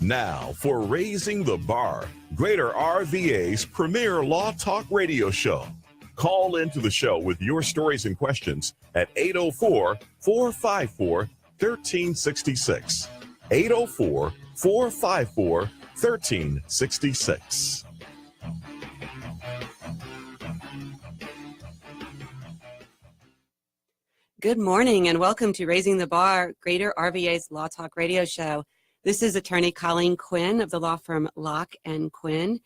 Now for Raising the Bar, Greater RVA's premier Law Talk radio show. Call into the show with your stories and questions at 804-454-1366. 804-454-1366. Good morning and welcome to Raising the Bar, Greater RVA's Law Talk radio show. This is attorney Colleen Quinn of the law firm Locke and Quinn.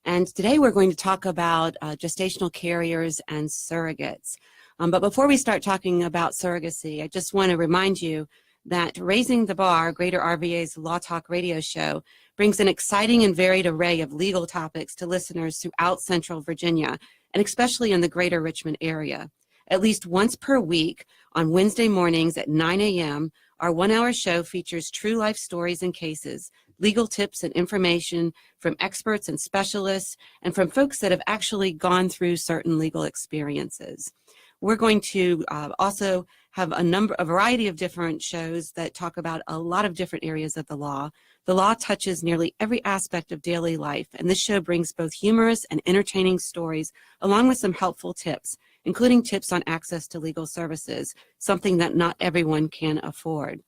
And today we're going to talk about gestational carriers and surrogates. But before we start talking about surrogacy, I just want to remind you that Raising the Bar, Greater RVA's Law Talk radio show, brings an exciting and varied array of legal topics to listeners throughout Central Virginia, and especially in the Greater Richmond area. At least once per week on Wednesday mornings at 9 a.m., our one-hour show features true life stories and cases, legal tips and information from experts and specialists, and from folks that have actually gone through certain legal experiences. We're going to also have a variety of different shows that talk about a lot of different areas of the law. The law touches nearly every aspect of daily life, and this show brings both humorous and entertaining stories along with some helpful tips, including tips on access to legal services, something that not everyone can afford.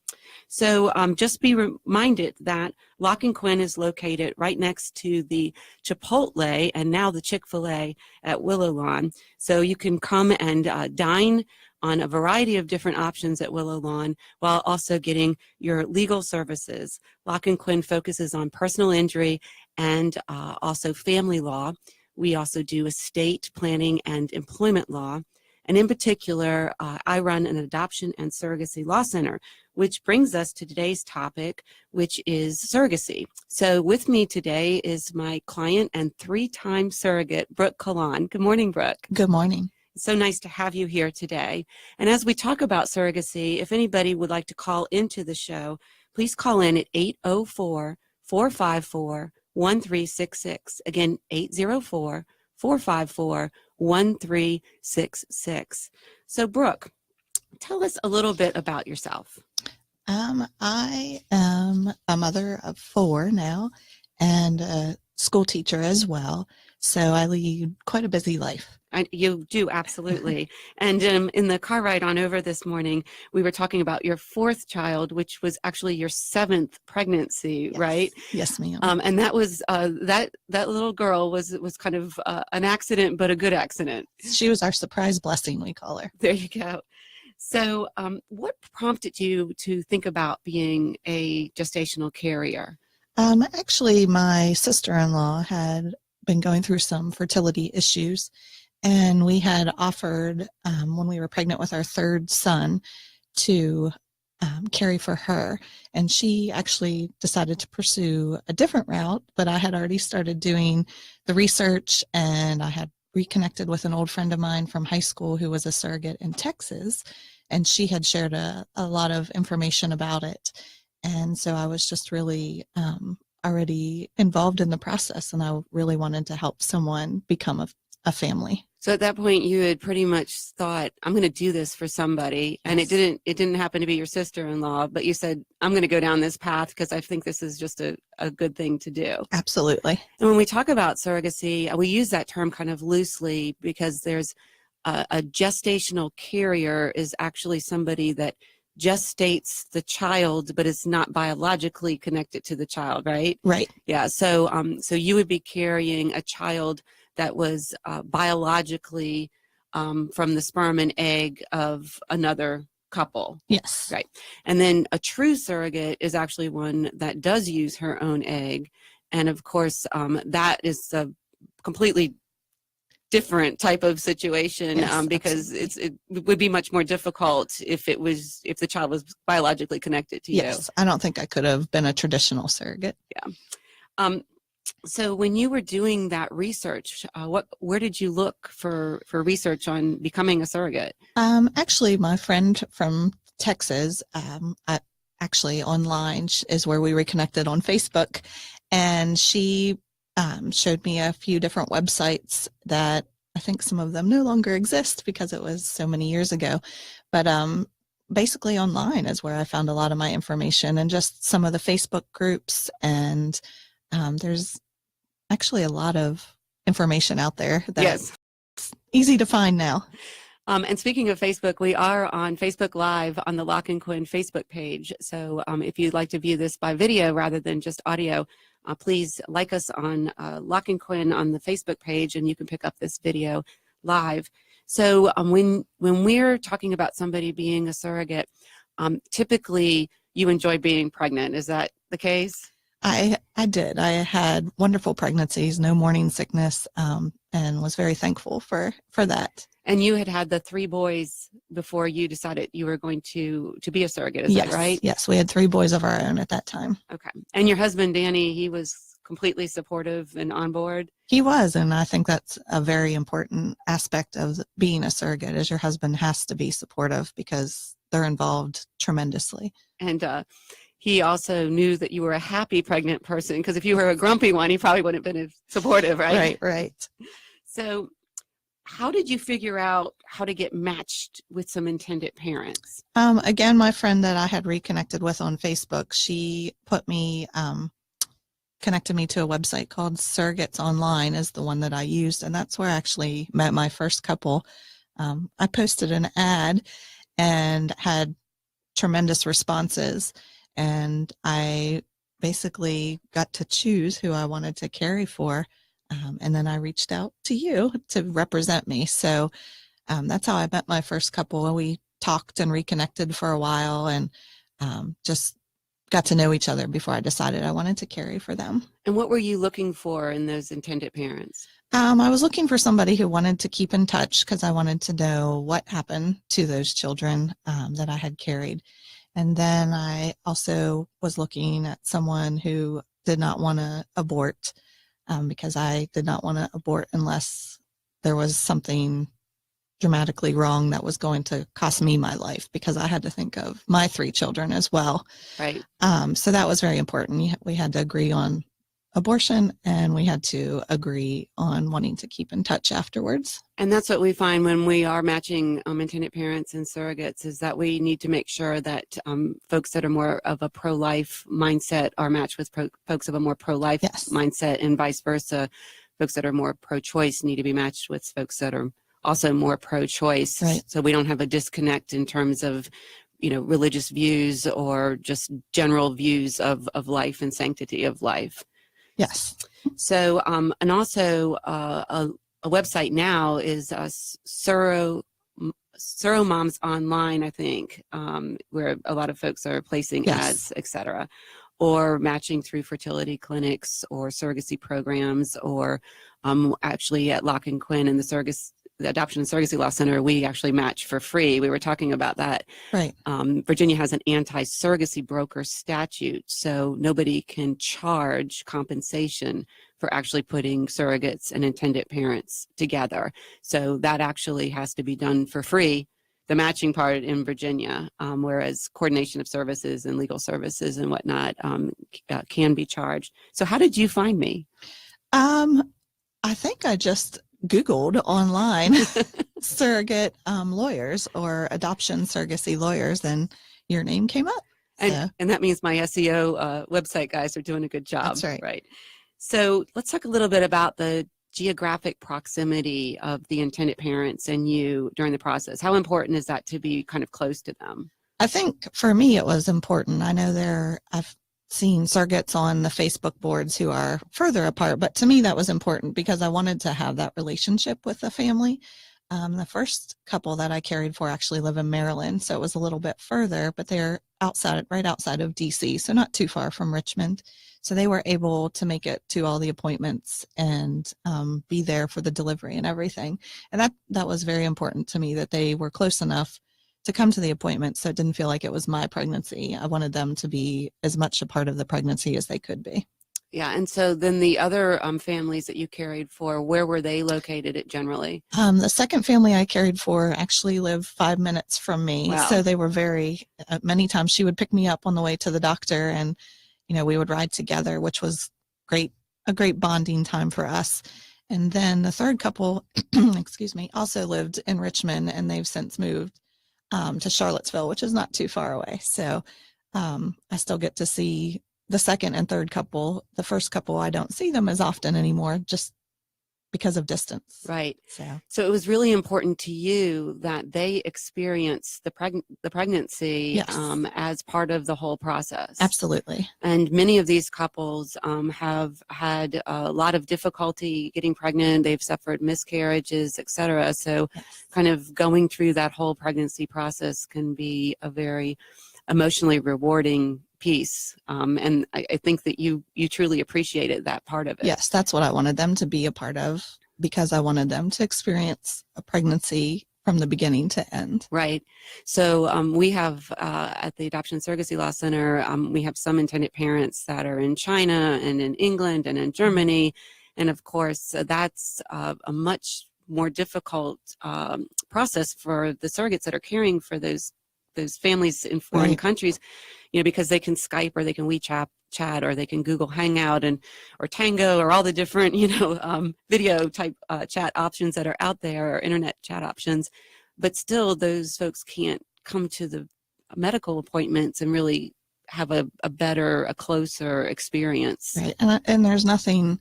So just be reminded that Locke and Quinn is located right next to the Chipotle and now the Chick-fil-A at Willow Lawn. So you can come and dine on a variety of different options at Willow Lawn while also getting your legal services. Locke and Quinn focuses on personal injury and also family law. We also do estate planning and employment law. And in particular, I run an adoption and surrogacy law center, which brings us to today's topic, which is surrogacy. So with me today is my client and three-time surrogate, Brooke Collawn. Good morning, Brooke. Good morning. It's so nice to have you here today. And as we talk about surrogacy, if anybody would like to call into the show, please call in at 804-454-1366. Again, 804-454-1366. So, Brooke, tell us a little bit about yourself. I am a mother of four now and a school teacher as well. So I lead quite a busy life. You do, absolutely. And in the car ride on over this morning, we were talking about your fourth child, which was actually your seventh pregnancy, Yes. Right? Yes, ma'am. And that was that little girl was kind of an accident, but a good accident. She was our surprise blessing, we call her. There you go. So what prompted you to think about being a gestational carrier? Actually, my sister-in-law had been going through some fertility issues, and we had offered, when we were pregnant with our third son, to carry for her. And she actually decided to pursue a different route, but I had already started doing the research, and I had reconnected with an old friend of mine from high school who was a surrogate in Texas, and she had shared a lot of information about it. And so I was just really already involved in the process, and I really wanted to help someone become a family. So at that point, you had pretty much thought, I'm going to do this for somebody. And Yes. it didn't happen to be your sister-in-law, but you said, I'm going to go down this path because I think this is just a good thing to do. Absolutely. And when we talk about surrogacy, we use that term kind of loosely because there's a gestational carrier is actually somebody that gestates the child, but is not biologically connected to the child, right? Right. Yeah. So you would be carrying a child that was biologically from the sperm and egg of another couple. Yes. Right. And then a true surrogate is actually one that does use her own egg. And of course, that is a completely different type of situation. Yes, Because it would be much more difficult if the child was biologically connected to you. Yes. I don't think I could have been a traditional surrogate. Yeah. So when you were doing that research, where did you look for research on becoming a surrogate? Actually, my friend from Texas, actually online is where we reconnected on Facebook, and she showed me a few different websites that I think some of them no longer exist because it was so many years ago. But basically online is where I found a lot of my information, and just some of the Facebook groups. And there's actually a lot of information out there that's easy to find now. And speaking of Facebook, we are on Facebook Live on the Lock and Quinn Facebook page. So if you'd like to view this by video rather than just audio, please like us on Lock and Quinn on the Facebook page, and you can pick up this video live. So when we're talking about somebody being a surrogate, typically you enjoy being pregnant. Is that the case? I did. I had wonderful pregnancies, no morning sickness, and was very thankful for that. And you had the 3 boys before you decided you were going to be a surrogate, is that right? Yes, we had 3 boys of our own at that time. Okay. And your husband, Danny, he was completely supportive and on board? He was, and I think that's a very important aspect of being a surrogate, is your husband has to be supportive because they're involved tremendously. And he also knew that you were a happy pregnant person, because if you were a grumpy one, he probably wouldn't have been supportive, right? Right. So how did you figure out how to get matched with some intended parents? Again, my friend that I had reconnected with on Facebook, she put me, connected me to a website called Surrogates Online is the one that I used. And that's where I actually met my first couple. I posted an ad and had tremendous responses. And I basically got to choose who I wanted to carry for. And then I reached out to you to represent me. So that's how I met my first couple. We talked and reconnected for a while, and just got to know each other before I decided I wanted to carry for them. And what were you looking for in those intended parents? I was looking for somebody who wanted to keep in touch, because I wanted to know what happened to those children that I had carried. And then I also was looking at someone who did not want to abort, because I did not want to abort unless there was something dramatically wrong that was going to cost me my life, because I had to think of my 3 children as well. Right. So that was very important. We had to agree on abortion, and we had to agree on wanting to keep in touch afterwards. And that's what we find when we are matching intended parents and surrogates, is that we need to make sure that folks that are more of a pro-life mindset are matched with folks of a more pro-life mindset, and vice versa. Folks that are more pro-choice need to be matched with folks that are also more pro-choice. Right. So we don't have a disconnect in terms of, religious views or just general views of life and sanctity of life. Yes. So, and also a website now is Surromoms Online, I think, where a lot of folks are placing ads, etc., or matching through fertility clinics or surrogacy programs, or actually at Lock and Quinn and the Adoption and Surrogacy Law Center, we actually match for free. We were talking about that. Right. Virginia has an anti-surrogacy broker statute, so nobody can charge compensation for actually putting surrogates and intended parents together. So that actually has to be done for free, the matching part in Virginia, whereas coordination of services and legal services and whatnot can be charged. So how did you find me? I think I just Googled online surrogate lawyers or adoption surrogacy lawyers, and your name came up. And that means my SEO website guys are doing a good job. That's right. Right. So let's talk a little bit about the geographic proximity of the intended parents and you during the process. How important is that to be kind of close to them? I think for me it was important. I know I've seen surrogates on the Facebook boards who are further apart, but to me that was important because I wanted to have that relationship with the family. The first couple that I carried for actually live in Maryland, so it was a little bit further, but they're right outside of DC, so not too far from Richmond. So they were able to make it to all the appointments and be there for the delivery and everything. And that was very important to me, that they were close enough to come to the appointment so it didn't feel like it was my pregnancy. I wanted them to be as much a part of the pregnancy as they could be. Yeah, and so then the other families that you carried for, where were they located generally? The second family I cared for actually lived 5 minutes from me. Wow. So they were many times she would pick me up on the way to the doctor, and we would ride together, which was a great bonding time for us. And then the third couple, excuse me, also lived in Richmond, and they've since moved to Charlottesville, which is not too far away. So I still get to see the second and third couple. The first couple, I don't see them as often anymore, just because of distance. Right. So it was really important to you that they experience the pregnancy yes. As part of the whole process. Absolutely. And many of these couples have had a lot of difficulty getting pregnant. They've suffered miscarriages, etc. So yes. kind of going through that whole pregnancy process can be a very emotionally rewarding piece. And I think that you truly appreciated that part of it. Yes, that's what I wanted them to be a part of, because I wanted them to experience a pregnancy from the beginning to end. Right. So we have at the Adoption Surrogacy Law Center, we have some intended parents that are in China and in England and in Germany. And of course, that's a much more difficult process for the surrogates that are caring for those families in foreign right. countries, because they can Skype or they can WeChat chat, or they can Google Hangout or Tango, or all the different, video type chat options that are out there, or internet chat options. But still, those folks can't come to the medical appointments and really have a closer experience. Right. And there's nothing,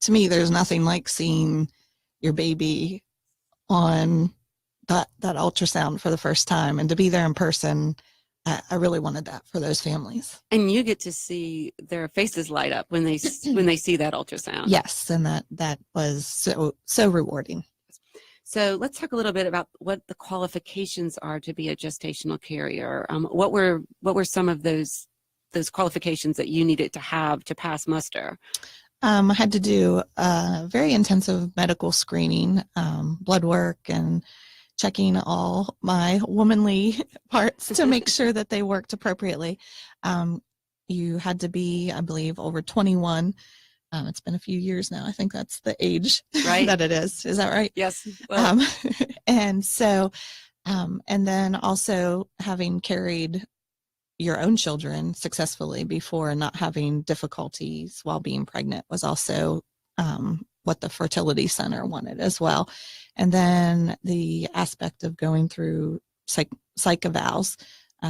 to me, there's nothing like seeing your baby on that ultrasound for the first time, and to be there in person. I really wanted that for those families. And you get to see their faces light up when they see that ultrasound. Yes, and that was so rewarding. So let's talk a little bit about what the qualifications are to be a gestational carrier. What were some of those qualifications that you needed to have to pass muster? I had to do a very intensive medical screening, blood work, and checking all my womanly parts to make sure that they worked appropriately. You had to be, I believe, over 21. It's been a few years now. I think that's the age right. that it is. Is that right? Yes. Well. And so, and then also having carried your own children successfully before and not having difficulties while being pregnant was also what the fertility center wanted as well. And then the aspect of going through psych evals,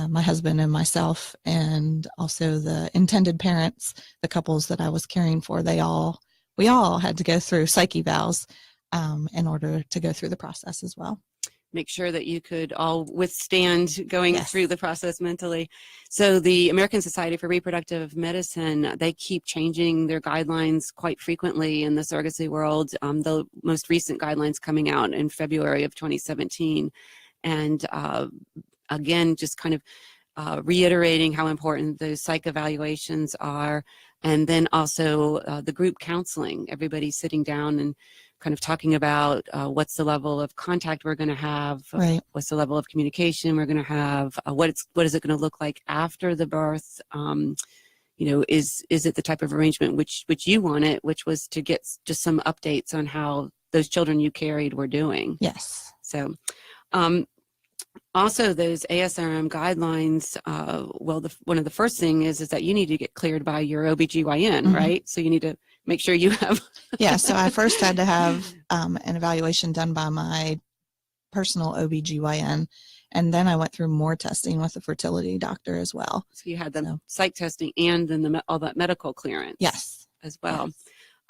my husband and myself, and also the intended parents, the couples that I was caring for, we all had to go through psych evals in order to go through the process as well. Make sure that you could all withstand going yes. through the process mentally. So the American Society for Reproductive Medicine, they keep changing their guidelines quite frequently in the surrogacy world. The most recent guidelines coming out in February of 2017. And again, just kind of reiterating how important those psych evaluations are. And then also the group counseling, everybody sitting down and kind of talking about what's the level of contact we're going to have, right. What's the level of communication we're going to have, what is it going to look like after the birth. Is it the type of arrangement which you wanted, which was to get just some updates on how those children you carried were doing. Yes. So also those ASRM guidelines, one of the first thing is that you need to get cleared by your OBGYN, right? So you need to make sure you have. Yeah, so I first had to have an evaluation done by my personal OBGYN, and then I went through more testing with the fertility doctor as well. So you had the psych testing and then all that medical clearance. Yes. As well. Yes.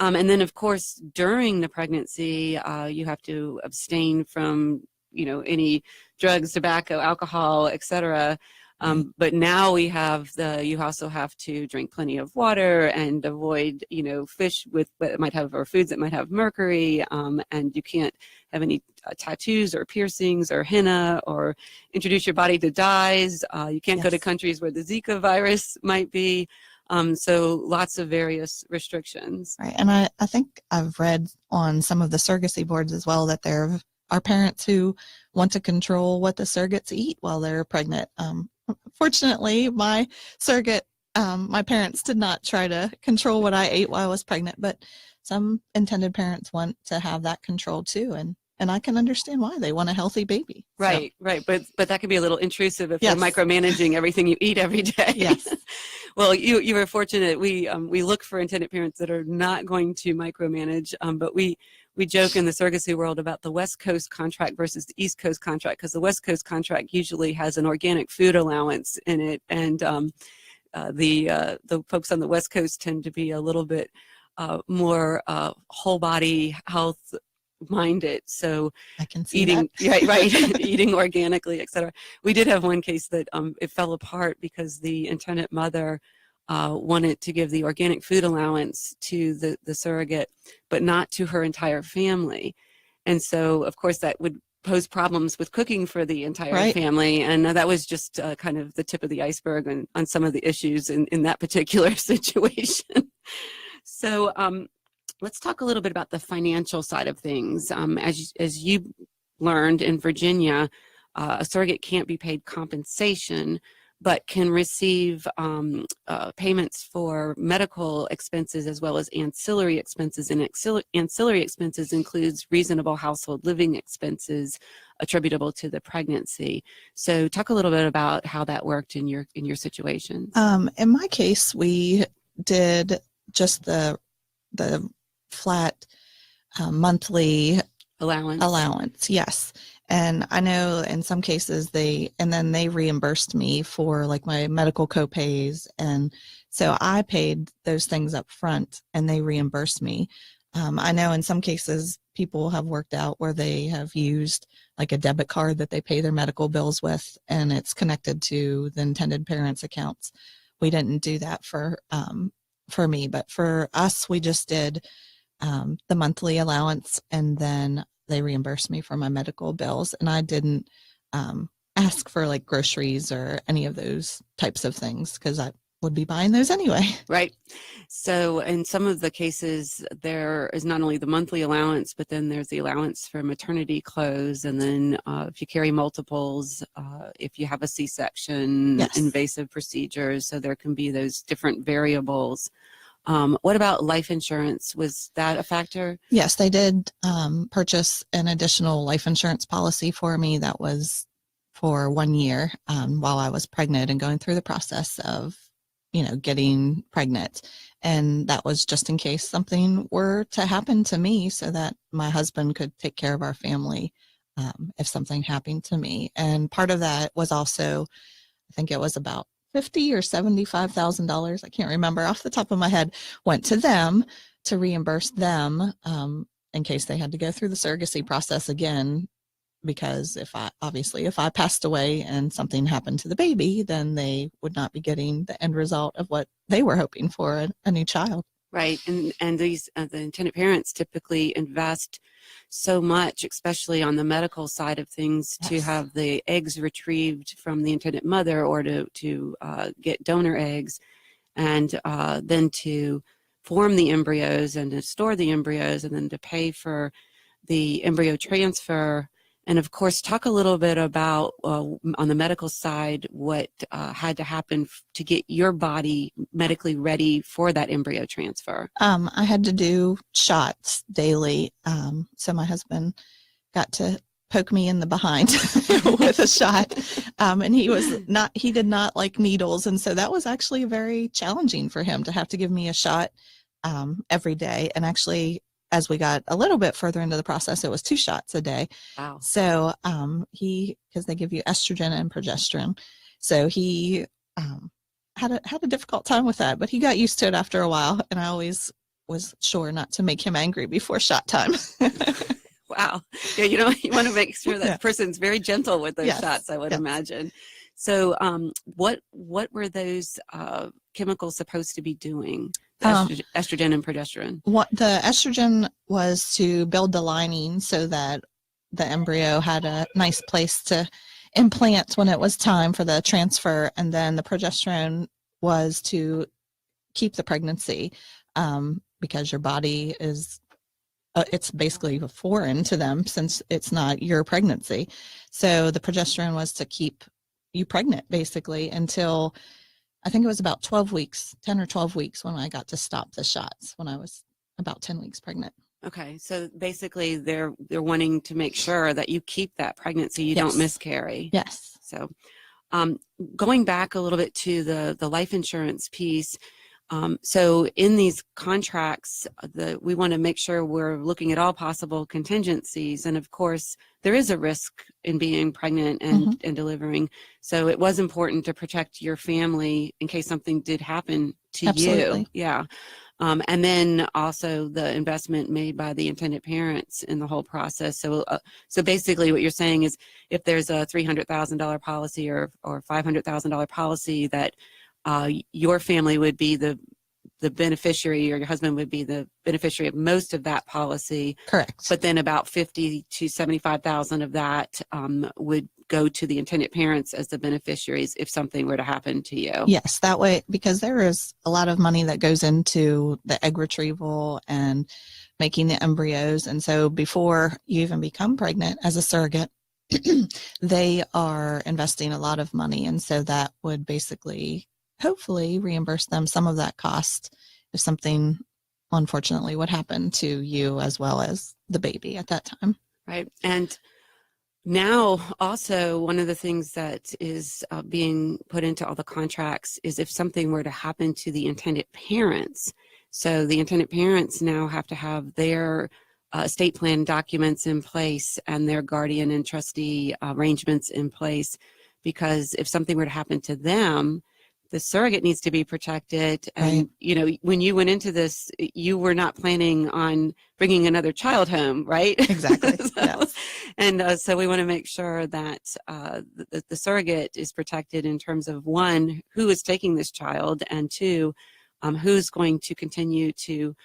And then of course, during the pregnancy, you have to abstain from any drugs, tobacco, alcohol, etc. But now we have you also have to drink plenty of water and avoid, fish that might have, or foods that might have mercury. And you can't have any tattoos or piercings or henna or introduce your body to dyes. You can't go to countries where the Zika virus might be. So lots of various restrictions. Right. And I think I've read on some of the surrogacy boards as well that there are parents who want to control what the surrogates eat while they're pregnant. Fortunately, my surrogate, my parents did not try to control what I ate while I was pregnant, but some intended parents want to have that control too. And And I can understand why they want a healthy baby. Right, right. But that can be a little intrusive if Yes. you're micromanaging everything you eat every day. Yes. Well, you were fortunate. We look for intended parents that are not going to micromanage, but we joke in the surrogacy world about the West Coast contract versus the East Coast contract, because the West Coast contract usually has an organic food allowance in it, and the folks on the West Coast tend to be a little bit more whole body health minded. So I can see eating that. right eating organically, etc. We did have one case that it fell apart because the intended mother wanted to give the organic food allowance to the surrogate, but not to her entire family. And so, of course, that would pose problems with cooking for the entire family. And that was just kind of the tip of the iceberg on some of the issues in that particular situation. So let's talk a little bit about the financial side of things. As you learned in Virginia, a surrogate can't be paid compensation, but can receive payments for medical expenses as well as ancillary expenses. And ancillary expenses includes reasonable household living expenses attributable to the pregnancy. So talk a little bit about how that worked in your situations. In my case, we did just the flat monthly allowance. Yes. And I know in some cases they reimbursed me for like my medical copays. And so I paid those things up front and they reimbursed me. I know in some cases people have worked out where they have used like a debit card that they pay their medical bills with, and it's connected to the intended parents' accounts. We didn't do that for me, but for us, we just did the monthly allowance, and then they reimbursed me for my medical bills. And I didn't ask for like groceries or any of those types of things because I would be buying those anyway. Right. So in some of the cases, there is not only the monthly allowance, but then there's the allowance for maternity clothes. And then if you carry multiples, if you have a C-section, Yes. invasive procedures, so there can be those different variables. What about life insurance? Was that a factor? Yes, they did purchase an additional life insurance policy for me that was for 1 year while I was pregnant and going through the process of, getting pregnant. And that was just in case something were to happen to me so that my husband could take care of our family if something happened to me. And part of that was also, I think it was about $50,000 or $75,000, I can't remember off the top of my head, went to them to reimburse them in case they had to go through the surrogacy process again. Because if I passed away and something happened to the baby, then they would not be getting the end result of what they were hoping for, a new child. Right. And these the intended parents typically invest so much, especially on the medical side of things, Yes. to have the eggs retrieved from the intended mother or to get donor eggs, and then to form the embryos and to store the embryos and then to pay for the embryo transfer. And of course, talk a little bit about on the medical side, what had to happen to get your body medically ready for that embryo transfer. I had to do shots daily. So my husband got to poke me in the behind with a shot. And he did not like needles. And so that was actually very challenging for him to have to give me a shot every day. And actually, as we got a little bit further into the process, it was 2 shots a day. Wow. So because they give you estrogen and progesterone. So he had a difficult time with that, but he got used to it after a while. And I always was sure not to make him angry before shot time. Wow. Yeah, you want to make sure that Yeah. person's very gentle with those Yes. shots, I would Yes. imagine. So what were those chemicals supposed to be doing? The estrogen and progesterone. What the estrogen was to build the lining so that the embryo had a nice place to implant when it was time for the transfer. And then the progesterone was to keep the pregnancy because your body is it's basically foreign to them since it's not your pregnancy. So the progesterone was to keep you pregnant basically until I think it was about 10 or 12 weeks when I got to stop the shots when I was about 10 weeks pregnant. Okay, so basically they're wanting to make sure that you keep that pregnancy, you don't Yes. miscarry. Yes. So going back a little bit to the life insurance piece, so in these contracts, we want to make sure we're looking at all possible contingencies. And of course, there is a risk in being pregnant and delivering. So it was important to protect your family in case something did happen to Absolutely. you. Yeah. And then also the investment made by the intended parents in the whole process. So basically what you're saying is if there's a $300,000 policy or $500,000 policy, that your family would be the beneficiary, or your husband would be the beneficiary of most of that policy. Correct. But then about 50 to 75,000 of that would go to the intended parents as the beneficiaries if something were to happen to you. Yes, that way, because there is a lot of money that goes into the egg retrieval and making the embryos. And so before you even become pregnant as a surrogate, they are investing a lot of money. And so that would basically, hopefully, reimburse them some of that cost if something unfortunately would happen to you as well as the baby at that time. Right. And now also one of the things that is being put into all the contracts is if something were to happen to the intended parents. So the intended parents now have to have their estate plan documents in place and their guardian and trustee arrangements in place, because if something were to happen to them, the surrogate needs to be protected. And, Right. When you went into this, you were not planning on bringing another child home, right? Exactly. Yes. And so we want to make sure that the surrogate is protected in terms of, one, who is taking this child, and two, who's going to continue to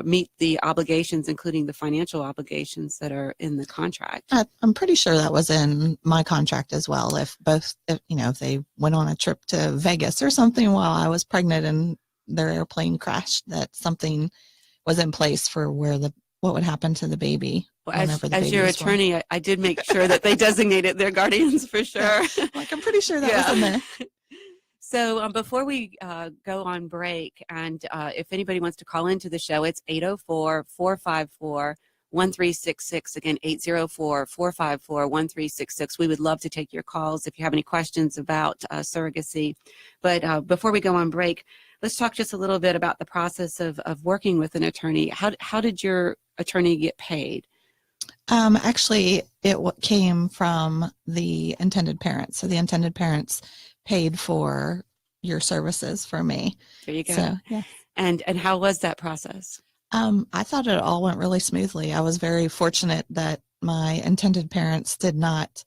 meet the obligations, including the financial obligations that are in the contract. I'm pretty sure that was in my contract as well. If they went on a trip to Vegas or something while I was pregnant and their airplane crashed, that something was in place for what would happen to the baby. Well, as your attorney, I did make sure that they designated their guardians for sure. Like, I'm pretty sure that was in there. So before we go on break, and if anybody wants to call into the show, it's 804-454-1366. Again, 804-454-1366. We would love to take your calls if you have any questions about surrogacy. But before we go on break, let's talk just a little bit about the process of working with an attorney. How did your attorney get paid? Actually, it came from the intended parents. So the intended parents paid for your services for me. There you go. So, yeah. And how was that process? I thought it all went really smoothly. I was very fortunate that my intended parents did not,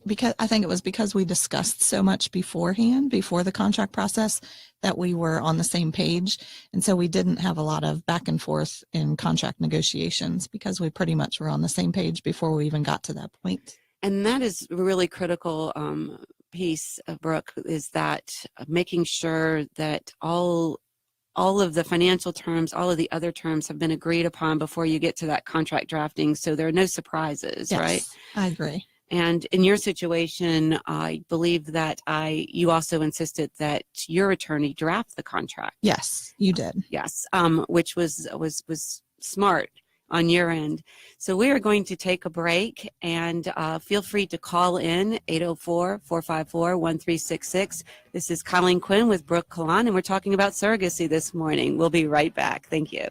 because I think it was because we discussed so much beforehand, before the contract process, that we were on the same page. And so we didn't have a lot of back and forth in contract negotiations because we pretty much were on the same page before we even got to that point. And that is a really critical piece, Brooke, is that making sure that all of the financial terms, all of the other terms have been agreed upon before you get to that contract drafting, so there are no surprises, Yes, right? I agree. And in your situation, I believe that you also insisted that your attorney draft the contract. Yes, you did. Yes, which was smart on your end. So we are going to take a break, and feel free to call in 804-454-1366. This is Colleen Quinn with Brooke Collawn, and we're talking about surrogacy this morning. We'll be right back. Thank you.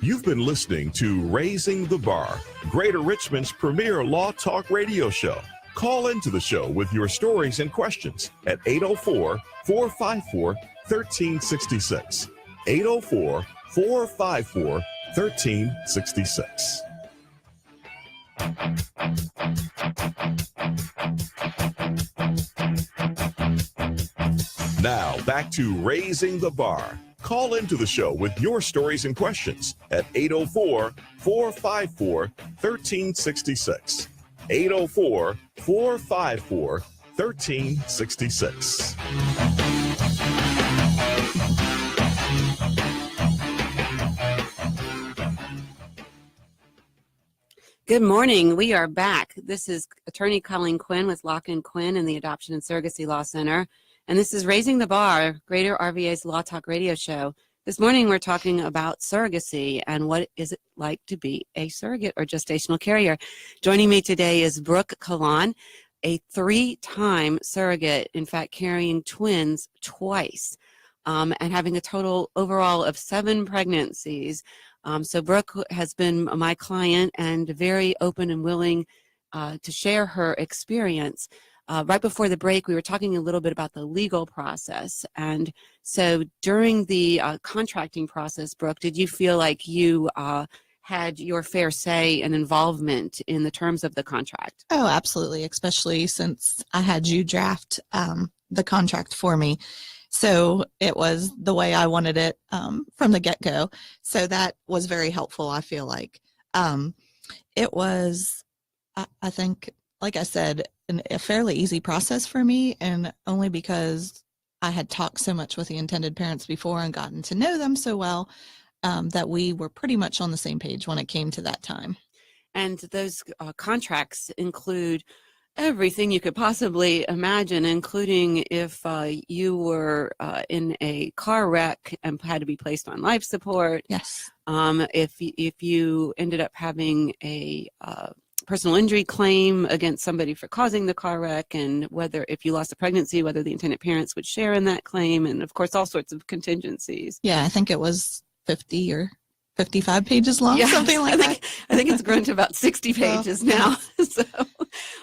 You've been listening to Raising the Bar, Greater Richmond's premier law talk radio show. Call into the show with your stories and questions at 804-454-1366. 804-454-1366. Now, back to Raising the Bar. Call into the show with your stories and questions at 804-454-1366. 804-454-1366. Good morning. We are back. This is attorney Colleen Quinn with Locke & Quinn and the Adoption and Surrogacy Law Center. And this is Raising the Bar, Greater RVA's Law Talk radio show. This morning we're talking about surrogacy and what is it like to be a surrogate or gestational carrier. Joining me today is Brooke Collawn, a 3-time surrogate, in fact carrying twins twice, and having a total overall of 7 pregnancies. So Brooke has been my client and very open and willing to share her experience. Right before the break, we were talking a little bit about the legal process. And so during the contracting process, Brooke, did you feel like you had your fair say and involvement in the terms of the contract? Oh, absolutely, especially since I had you draft the contract for me. So it was the way I wanted it from the get-go. So that was very helpful, I feel like. It was, I think, like I said, a fairly easy process for me, and only because I had talked so much with the intended parents before and gotten to know them so well that we were pretty much on the same page when it came to that time. And those contracts include everything you could possibly imagine, including if you were in a car wreck and had to be placed on life support. Yes. If you ended up having a personal injury claim against somebody for causing the car wreck, and whether if you lost a pregnancy, whether the intended parents would share in that claim, and of course all sorts of contingencies. Yeah, I think it was 50 or 55 pages long, Yes, something like that. I think it's grown to about 60 pages now. So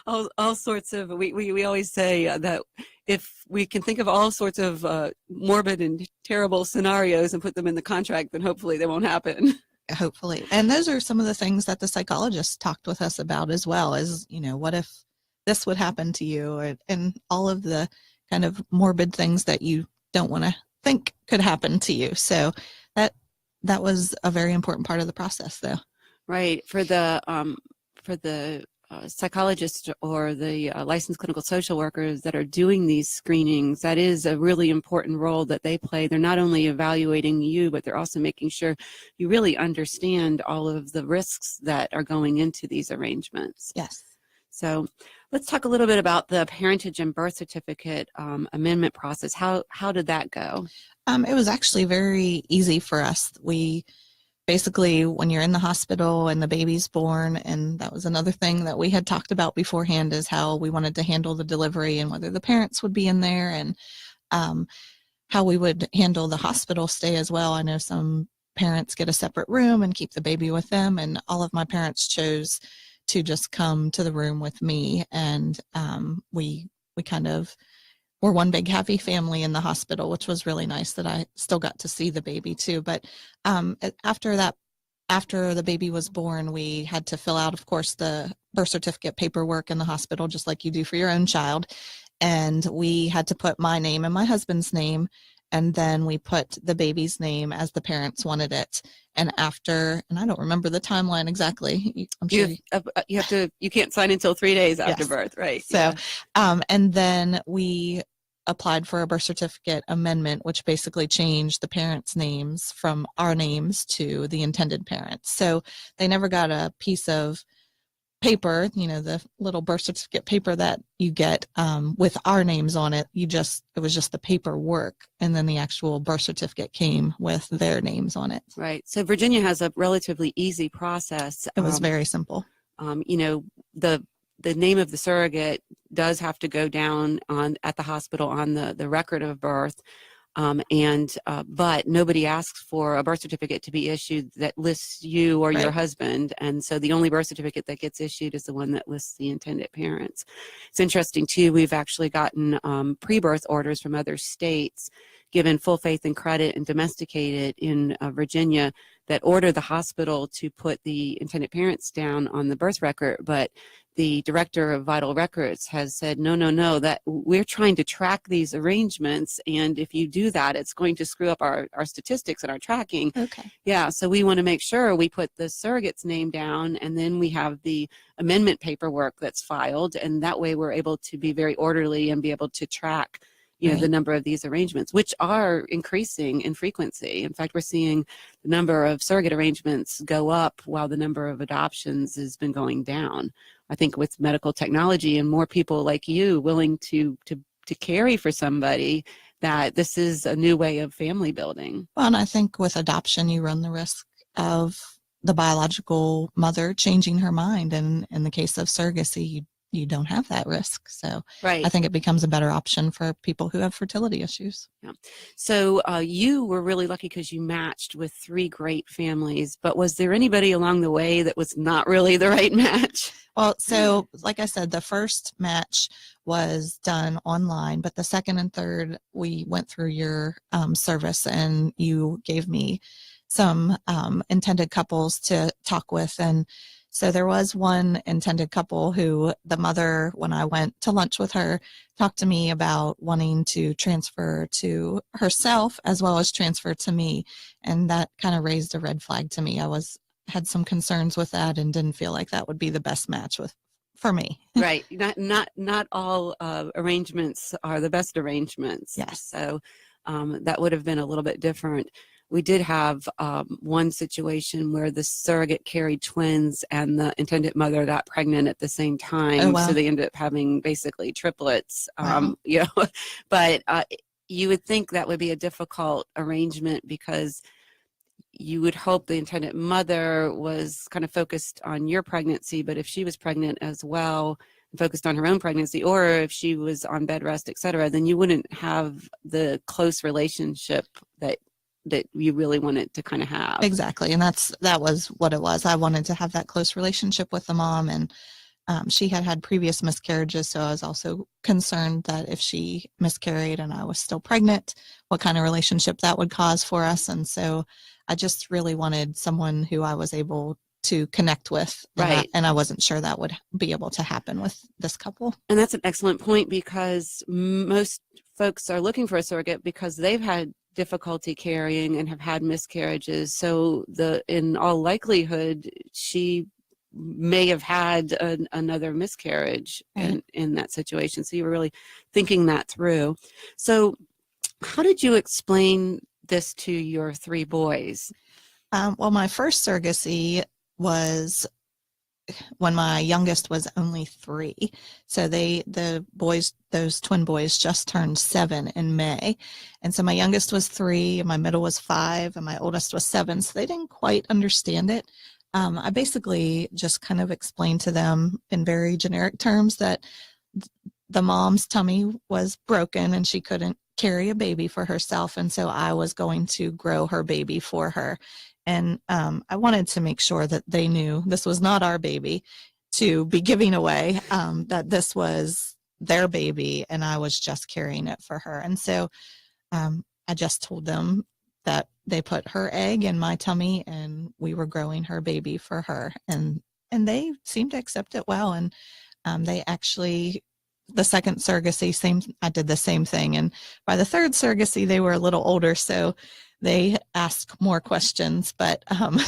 all sorts of, we always say that if we can think of all sorts of morbid and terrible scenarios and put them in the contract, then hopefully they won't happen. Hopefully. And those are some of the things that the psychologist talked with us about as well, as, you know, what if this would happen to you, and all of the kind of morbid things that you don't want to think could happen to you. So that was a very important part of the process, though. Right. For the psychologists or the licensed clinical social workers that are doing these screenings, that is a really important role that they play. They're not only evaluating you, but they're also making sure you really understand all of the risks that are going into these arrangements. Yes. So let's talk a little bit about the parentage and birth certificate amendment process. How did that go? It was actually very easy for us. We basically, when you're in the hospital and the baby's born, and that was another thing that we had talked about beforehand, is how we wanted to handle the delivery and whether the parents would be in there, and how we would handle the hospital stay as well. I know some parents get a separate room and keep the baby with them, and all of my parents chose to just come to the room with me, and we kind of were one big happy family in the hospital, which was really nice that I still got to see the baby too. But after the baby was born, we had to fill out, of course, the birth certificate paperwork in the hospital, just like you do for your own child. And we had to put my name and my husband's name, and then we put the baby's name as the parents wanted it. And after, and I don't remember the timeline exactly. I'm sure you can't sign until 3 days after birth, right? So, and then we applied for a birth certificate amendment, which basically changed the parents' names from our names to the intended parents. So they never got a piece of paper, you know, the little birth certificate paper that you get with our names on it. It was just the paperwork, and then the actual birth certificate came with their names on it. Right. So Virginia has a relatively easy process. It was very simple. You know, the name of the surrogate does have to go down at the hospital on the record of birth. But nobody asks for a birth certificate to be issued that lists you or your husband. And so the only birth certificate that gets issued is the one that lists the intended parents. It's interesting too, we've actually gotten pre-birth orders from other states, given full faith and credit and domesticated in Virginia, that order the hospital to put the intended parents down on the birth record. But the director of vital records has said, no, that we're trying to track these arrangements, and if you do that, it's going to screw up our statistics and our tracking. Okay. Yeah, so we want to make sure we put the surrogate's name down, and then we have the amendment paperwork that's filed, and that way we're able to be very orderly and be able to track the number of these arrangements, which are increasing in frequency. In fact, we're seeing the number of surrogate arrangements go up while the number of adoptions has been going down. I think with medical technology and more people like you willing to carry for somebody, that this is a new way of family building. Well, and I think with adoption, you run the risk of the biological mother changing her mind. And in the case of surrogacy, you don't have that risk. So Right. I think it becomes a better option for people who have fertility issues. Yeah. So you were really lucky because you matched with 3 great families, but was there anybody along the way that was not really the right match? Well, so like I said, the first match was done online, but the second and third, we went through your service, and you gave me some intended couples to talk with. And so there was one intended couple who the mother, when I went to lunch with her, talked to me about wanting to transfer to herself as well as transfer to me. And that kind of raised a red flag to me. Had some concerns with that and didn't feel like that would be the best match for me. Right. Not all arrangements are the best arrangements. Yes. So that would have been a little bit different. We did have one situation where the surrogate carried twins and the intended mother got pregnant at the same time. Oh, wow. So they ended up having basically triplets. Wow. But you would think that would be a difficult arrangement because you would hope the intended mother was kind of focused on your pregnancy, but if she was pregnant as well, focused on her own pregnancy, or if she was on bed rest, et cetera, then you wouldn't have the close relationship that you really wanted to kind of have. Exactly. And that was what it was. I wanted to have that close relationship with the mom, and she had previous miscarriages. So I was also concerned that if she miscarried and I was still pregnant, what kind of relationship that would cause for us. And so I just really wanted someone who I was able to connect with. Right. And I wasn't sure that would be able to happen with this couple. And that's an excellent point, because most folks are looking for a surrogate because they've had difficulty carrying and have had miscarriages. So in all likelihood, she may have had another miscarriage in that situation. So you were really thinking that through. So how did you explain this to your 3 boys? Well, my first surrogacy was when my youngest was only 3. So those twin boys just turned 7 in May. And so my youngest was 3, and my middle was 5, and my oldest was 7. So they didn't quite understand it. I basically just kind of explained to them in very generic terms that the mom's tummy was broken and she couldn't carry a baby for herself. And so I was going to grow her baby for her. And I wanted to make sure that they knew this was not our baby to be giving away, that this was their baby and I was just carrying it for her. And so I just told them that they put her egg in my tummy and we were growing her baby for her. And they seemed to accept it well. And they actually, the second surrogacy, I did the same thing. And by the third surrogacy, they were a little older, so they asked more questions, but But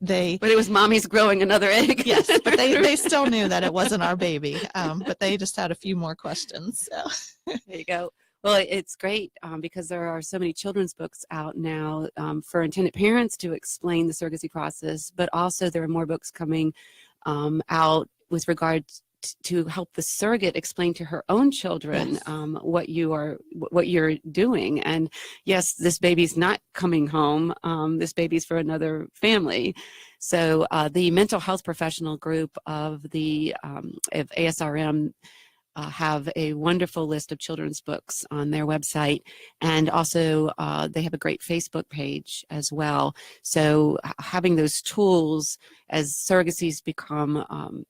it was mommy's growing another egg. Yes, but they still knew that it wasn't our baby, but they just had a few more questions. So. There you go. Well, it's great because there are so many children's books out now for intended parents to explain the surrogacy process, but also there are more books coming out with regard to help the surrogate explain to her own children what you're doing. And yes, this baby's not coming home. This baby's for another family. So the mental health professional group of ASRM have a wonderful list of children's books on their website, and also they have a great Facebook page as well. So having those tools as surrogacies become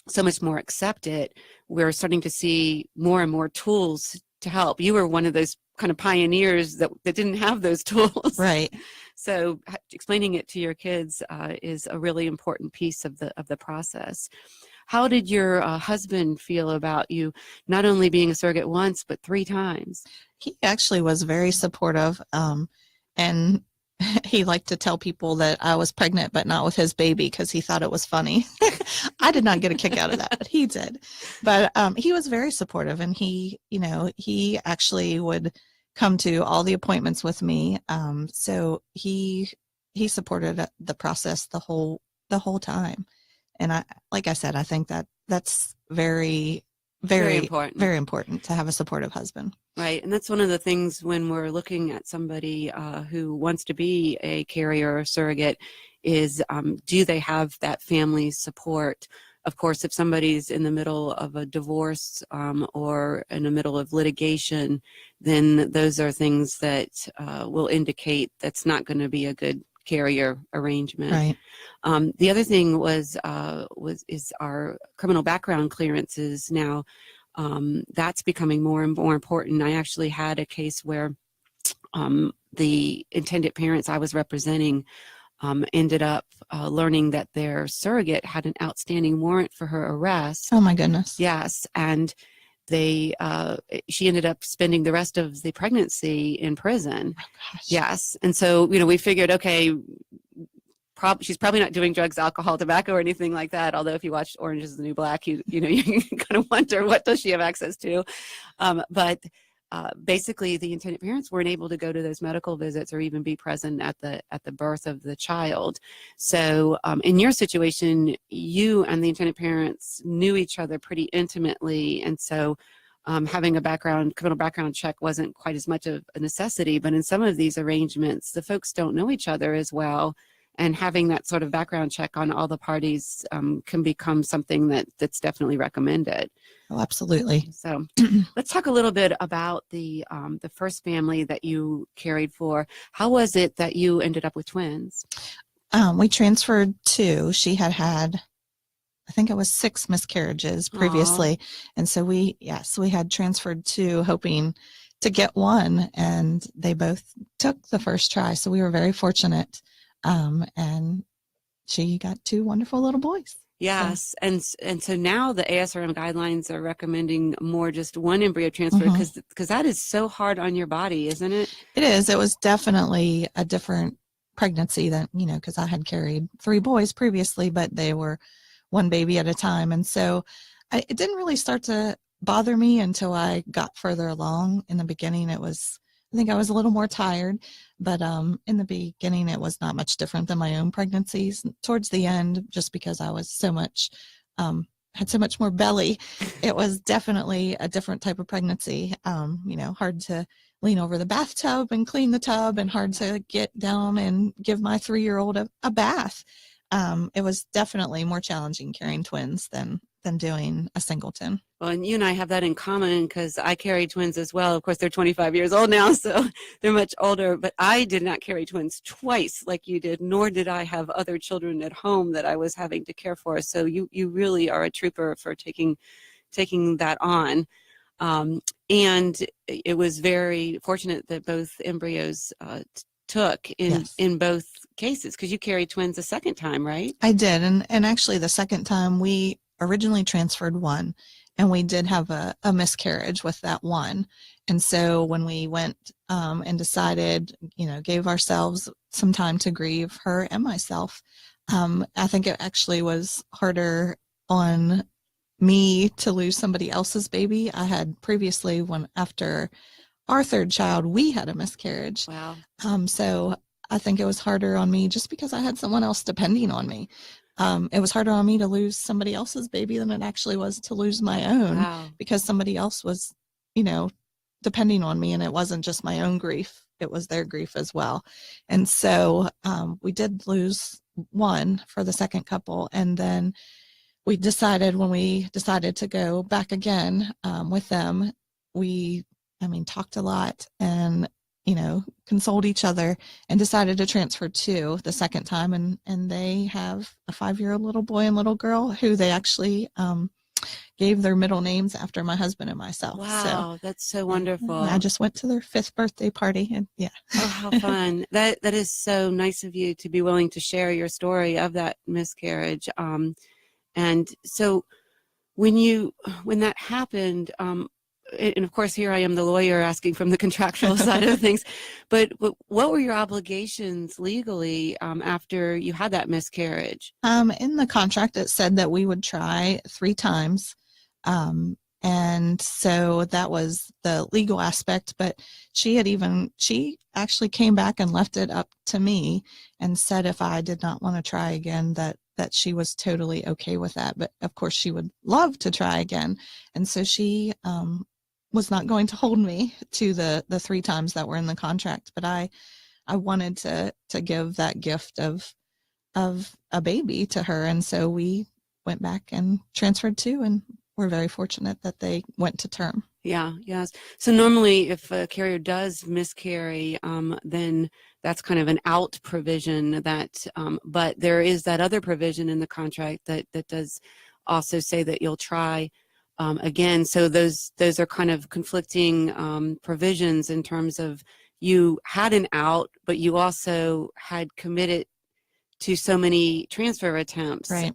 so much more accepted, we're starting to see more and more tools to help. You were one of those kind of pioneers that didn't have those tools. Right. So explaining it to your kids is a really important piece of the process. How did your husband feel about you not only being a surrogate once, but 3 times? He actually was very supportive, and he liked to tell people that I was pregnant, but not with his baby, because he thought it was funny. I did not get a kick out of that, but he did. But he was very supportive, and he actually would come to all the appointments with me. So he supported the process the whole time. And like I said, I think that's very, very, important. very important to have a supportive husband. Right. And that's one of the things when we're looking at somebody who wants to be a carrier or surrogate is, do they have that family support? Of course, if somebody's in the middle of a divorce or in the middle of litigation, then those are things that will indicate that's not going to be a good carrier arrangement. Right. The other thing is our criminal background clearances now. That's becoming more and more important. I actually had a case where the intended parents I was representing ended up learning that their surrogate had an outstanding warrant for her arrest. Oh my goodness. Yes, and she ended up spending the rest of the pregnancy in prison. Oh gosh. Yes, and so we figured, okay, she's probably not doing drugs, alcohol, tobacco, or anything like that. Although if you watch Orange is the New Black, you kind of wonder, what does she have access to? But basically, the intended parents weren't able to go to those medical visits or even be present at the birth of the child. So in your situation, you and the intended parents knew each other pretty intimately, and so having a criminal background check wasn't quite as much of a necessity. But in some of these arrangements, the folks don't know each other as well. And having that sort of background check on all the parties can become something that's definitely recommended. Oh, absolutely. So let's talk a little bit about the first family that you carried for. How was it that you ended up with twins? We transferred 2. She had, I think it was 6 miscarriages previously. Aww. And so we had transferred 2, hoping to get 1, and they both took the first try. So we were very fortunate. And she got 2 wonderful little boys. Yes, and so now the ASRM guidelines are recommending more just 1 embryo transfer because that is so hard on your body, isn't it? It is. It was definitely a different pregnancy than, because I had carried 3 boys previously, but they were 1 baby at a time. And so it didn't really start to bother me until I got further along. In the beginning, I think I was a little more tired, but in the beginning, it was not much different than my own pregnancies. Towards the end, just because I was had so much more belly, it was definitely a different type of pregnancy. Hard to lean over the bathtub and clean the tub, and hard to get down and give my 3-year-old a bath. It was definitely more challenging carrying twins than doing a singleton. Well, and you and I have that in common because I carry twins as well. Of course, they're 25 years old now, so they're much older. But I did not carry twins twice like you did, nor did I have other children at home that I was having to care for. So you really are a trooper for taking that on. And it was very fortunate that both embryos took in both cases, because you carried twins a second time, right? I did, and actually the second time we originally transferred 1, and we did have a miscarriage with that 1. And so when we went and decided, gave ourselves some time to grieve, her and myself, I think it actually was harder on me to lose somebody else's baby. I had previously, after our 3rd child, we had a miscarriage. Wow. So I think it was harder on me just because I had someone else depending on me. It was harder on me to lose somebody else's baby than it actually was to lose my own. Wow. Because somebody else was, depending on me, and it wasn't just my own grief, it was their grief as well. And so we did lose 1 for the second couple, and then when we decided to go back again with them, we talked a lot and consoled each other, and decided to transfer 2 the second time, and they have a 5-year-old little boy and little girl who they actually gave their middle names after my husband and myself. Wow, that's so wonderful. I just went to their 5th birthday party, and yeah. Oh, how fun. That is so nice of you to be willing to share your story of that miscarriage. And so when that happened, and of course, here I am, the lawyer, asking from the contractual side of things, but what were your obligations legally after you had that miscarriage? In the contract, it said that we would try 3 times. And so that was the legal aspect, but she actually came back and left it up to me and said if I did not want to try again, that that she was totally okay with that. But of course, she would love to try again. And so she was not going to hold me to the 3 times that were in the contract. But I wanted to give that gift of a baby to her. And so we went back and transferred 2, and we're very fortunate that they went to term. Yeah, yes. So normally if a carrier does miscarry, then that's kind of an out provision that, but there is that other provision in the contract that does also say that you'll try again. So those are kind of conflicting provisions in terms of you had an out, but you also had committed to so many transfer attempts. Right.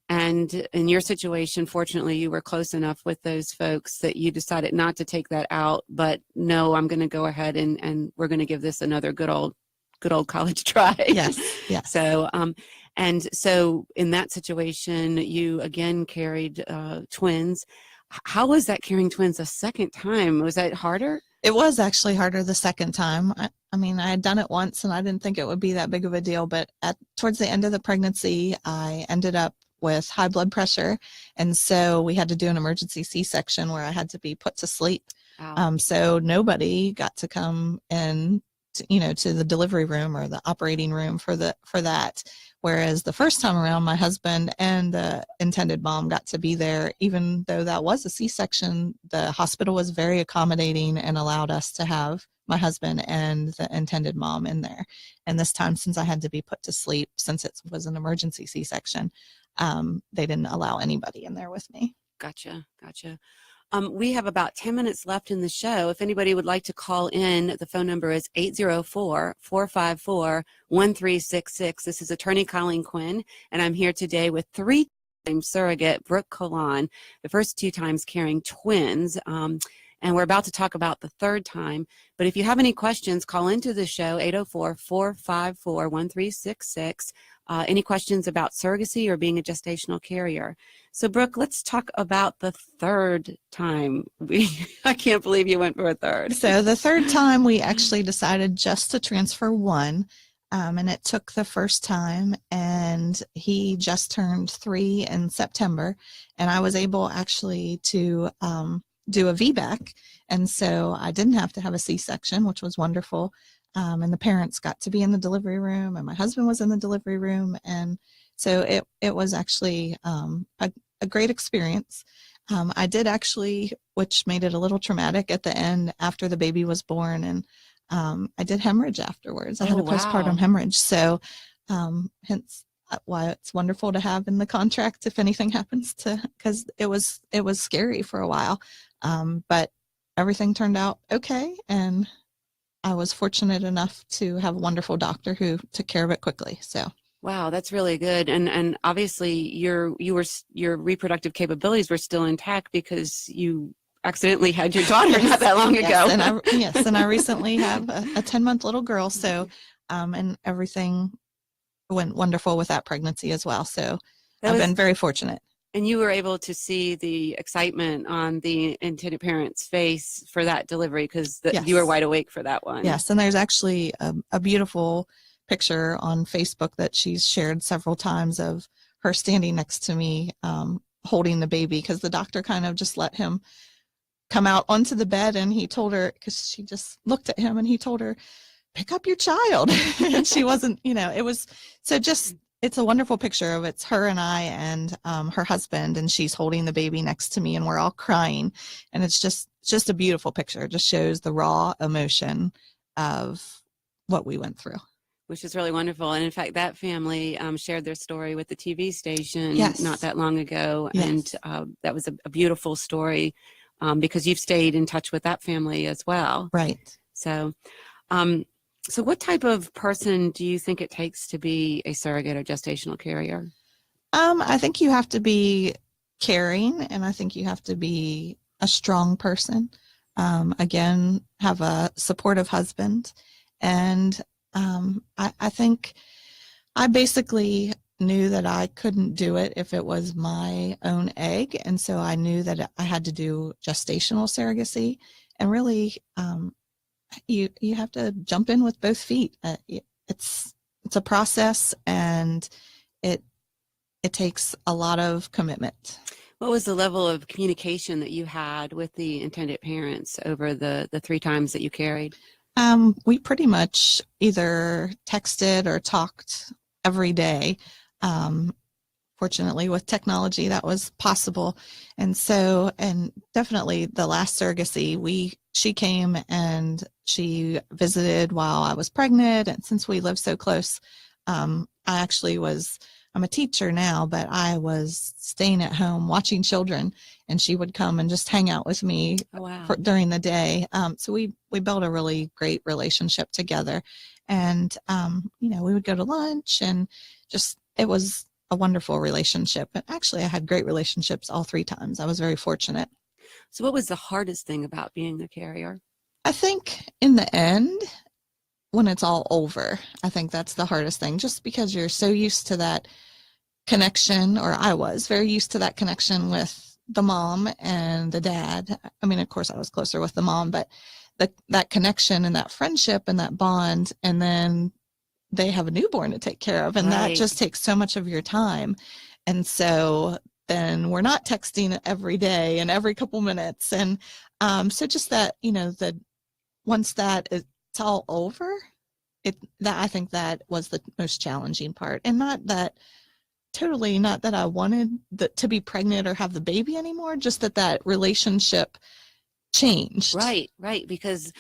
And in your situation, fortunately, you were close enough with those folks that you decided not to take that out, but no, I'm going to go ahead and we're going to give this another good old college try. Yes. Yes. So, and so in that situation, you again carried twins. How was that carrying twins a second time? Was that harder? It was actually harder the second time. I mean, I had done it once and I didn't think it would be that big of a deal, but towards the end of the pregnancy, I ended up with high blood pressure. And so we had to do an emergency C-section where I had to be put to sleep. Wow. So nobody got to come in, to the delivery room or the operating room for that. Whereas the first time around, my husband and the intended mom got to be there. Even though that was a C-section, the hospital was very accommodating and allowed us to have my husband and the intended mom in there. And this time, since I had to be put to sleep, since it was an emergency C-section, they didn't allow anybody in there with me. Gotcha. We have about 10 minutes left in the show. If anybody would like to call in, the phone number is 804-454-1366. This is attorney Colleen Quinn, and I'm here today with 3-time surrogate Brooke Collawn, the first 2 times carrying twins. And we're about to talk about the 3rd time. But if you have any questions, call into the show, 804-454-1366. Any questions about surrogacy or being a gestational carrier. So, Brooke, let's talk about the 3rd time. I can't believe you went for a 3rd. So the 3rd time, we actually decided just to transfer 1. And it took the first time, and he just turned 3 in September. And I was able actually to do a VBAC. And so I didn't have to have a C-section, which was wonderful. And the parents got to be in the delivery room, and my husband was in the delivery room. And so it was actually a great experience. I did actually, which made it a little traumatic at the end after the baby was born, and I did hemorrhage afterwards. I had a postpartum hemorrhage. So hence why it's wonderful to have in the contract if anything happens because it was scary for a while. But everything turned out okay. And I was fortunate enough to have a wonderful doctor who took care of it quickly. So. Wow, that's really good. And obviously your reproductive capabilities were still intact because you accidentally had your daughter not that long ago. And I recently have a 10-month little girl. So, and everything went wonderful with that pregnancy as well. So I've been very fortunate. And you were able to see the excitement on the intended parent's face for that delivery because you were wide awake for that one. Yes, and there's actually a beautiful picture on Facebook that she's shared several times of her standing next to me holding the baby because the doctor kind of just let him come out onto the bed, and he told her, because she just looked at him and he told her, pick up your child. And she wasn't, it was so just. It's a wonderful picture of it's her and I and her husband, and she's holding the baby next to me, and we're all crying. And it's just a beautiful picture. It just shows the raw emotion of what we went through. Which is really wonderful. And in fact, that family shared their story with the TV station not that long ago. Yes. And that was a beautiful story because you've stayed in touch with that family as well. Right. So what type of person do you think it takes to be a surrogate or gestational carrier? I think you have to be caring, and I think you have to be a strong person. Again, have a supportive husband. And I think I basically knew that I couldn't do it if it was my own egg. And so I knew that I had to do gestational surrogacy. And really, you have to jump in with both feet. It's a process, and it takes a lot of commitment. What was the level of communication that you had with the intended parents over the 3 times that you carried? We pretty much either texted or talked every day. Fortunately, with technology, that was possible. And definitely the last surrogacy, she came and she visited while I was pregnant. And since we lived so close, I'm a teacher now, but I was staying at home watching children, and she would come and just hang out with me during the day. So we built a really great relationship together, and we would go to lunch, and it was a wonderful relationship. And actually, I had great relationships all 3 times. I was very fortunate. So what was the hardest thing about being the carrier? I think in the end, when it's all over, I think that's the hardest thing, just because you're so used to that connection, or I was very used to that connection with the mom and the dad. I mean, of course, I was closer with the mom, but that connection and that friendship and that bond, and then they have a newborn to take care of, and that just takes so much of your time. And so then we're not texting every day and every couple minutes. And so just that, once it's all over, I think that was the most challenging part. And not that I wanted to be pregnant or have the baby anymore, just that relationship changed. Right, because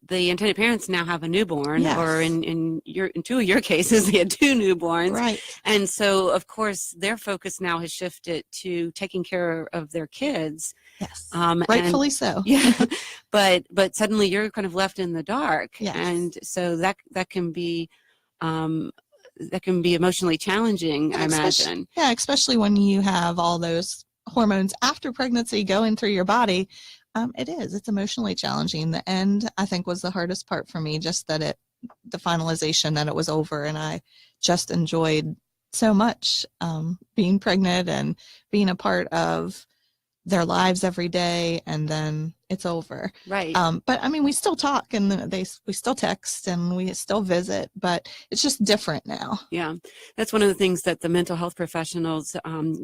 the intended parents now have a newborn, yes. Or in 2 of your cases, they had 2 newborns. Right. And so, of course, their focus now has shifted to taking care of their kids. Yes. Rightfully so. Yeah. But suddenly you're kind of left in the dark. Yes. And so that can be emotionally challenging, I imagine. Yeah, especially when you have all those hormones after pregnancy going through your body. It's emotionally challenging. The end, I think, was the hardest part for me, just the finalization that it was over. And I just enjoyed so much being pregnant and being a part of their lives every day, and then it's over. Right. But I mean, we still talk, and we still text, and we still visit, but it's just different now. Yeah. That's one of the things that the mental health professionals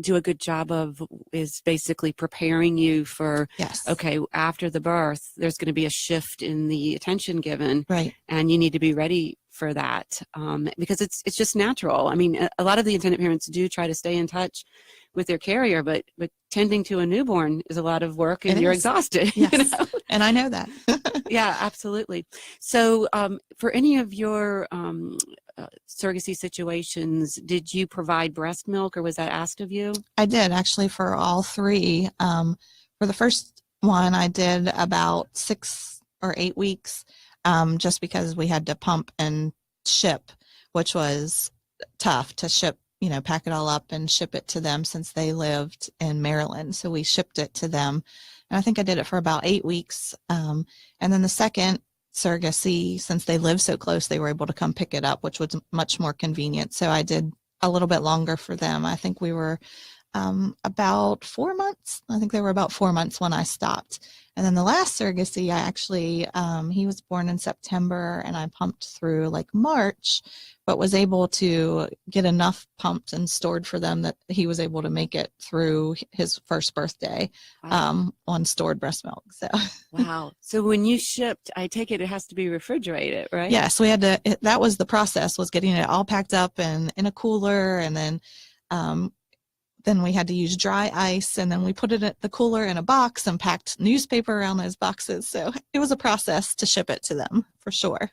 do a good job of, is basically preparing you for, yes. Okay, after the birth, there's going to be a shift in the attention given. Right. And you need to be ready for that, because it's just natural. I mean, a lot of the intended parents do try to stay in touch with their carrier, but tending to a newborn is a lot of work, and you're exhausted. Yes. And I know that. Yeah, absolutely. So for any of your surrogacy situations, did you provide breast milk, or was that asked of you? I did, actually, for all 3. For the first one, I did about 6 or 8 weeks, just because we had to pump and ship, which was tough to ship, pack it all up and ship it to them, since they lived in Maryland. So we shipped it to them. And I think I did it for about 8 weeks. And then the second surrogacy, since they lived so close, they were able to come pick it up, which was much more convenient. So I did a little bit longer for them. I think we were about 4 months. I think they were about 4 months when I stopped. And then the last surrogacy, I actually, he was born in September, and I pumped through like March, but was able to get enough pumped and stored for them that he was able to make it through his first birthday. Wow. On stored breast milk. So wow. So when you shipped, I take it has to be refrigerated, right? Yes, we had to. That was the process, was getting it all packed up and in a cooler, and then we had to use dry ice, and then we put it in the cooler in a box and packed newspaper around those boxes. So it was a process to ship it to them, for sure.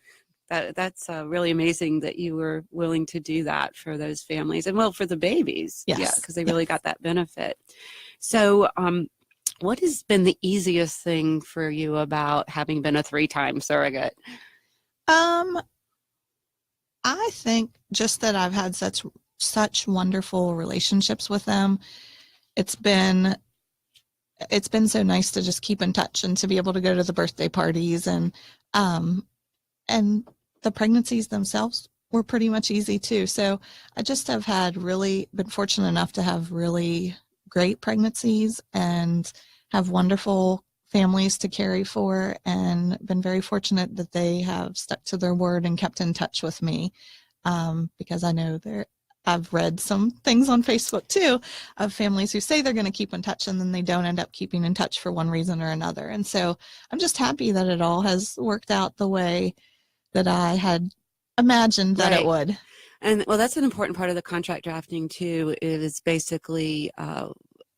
That's really amazing that you were willing to do that for those families, and for the babies. Yes. Yeah, because they really got that benefit. So what has been the easiest thing for you about having been a 3-time surrogate? I think just that I've had such wonderful relationships with them. It's been so nice to just keep in touch, and to be able to go to the birthday parties, and the pregnancies themselves were pretty much easy too. So I just have been fortunate enough to have really great pregnancies, and have wonderful families to carry for, and been very fortunate that they have stuck to their word and kept in touch with me, because I know I've read some things on Facebook too of families who say they're going to keep in touch and then they don't end up keeping in touch for one reason or another. And so I'm just happy that it all has worked out the way that I had imagined that it would. And well, that's an important part of the contract drafting too, is basically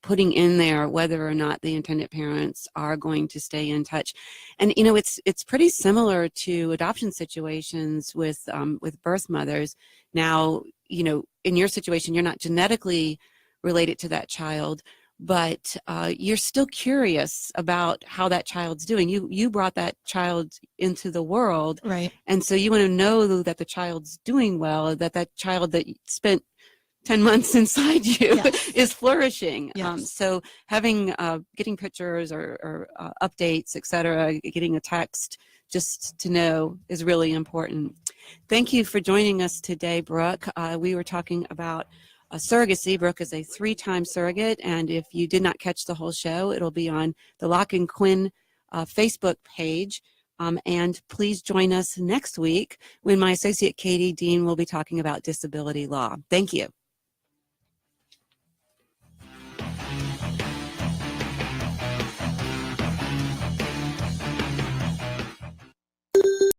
putting in there whether or not the intended parents are going to stay in touch. And you know, it's pretty similar to adoption situations with birth mothers. Now, you know, in your situation, you're not genetically related to that child, but you're still curious about how that child's doing. You brought that child into the world, right? And so you want to know that the child's doing well, that child that spent 10 months inside you is flourishing. Yes. So having getting pictures or updates, etc., getting a text just to know is really important. Thank you for joining us today, Brooke. We were talking about surrogacy. Brooke is a 3-time surrogate, and if you did not catch the whole show, it'll be on the Locke and Quinn Facebook page. And please join us next week when my associate Katie Dean will be talking about disability law. Thank you.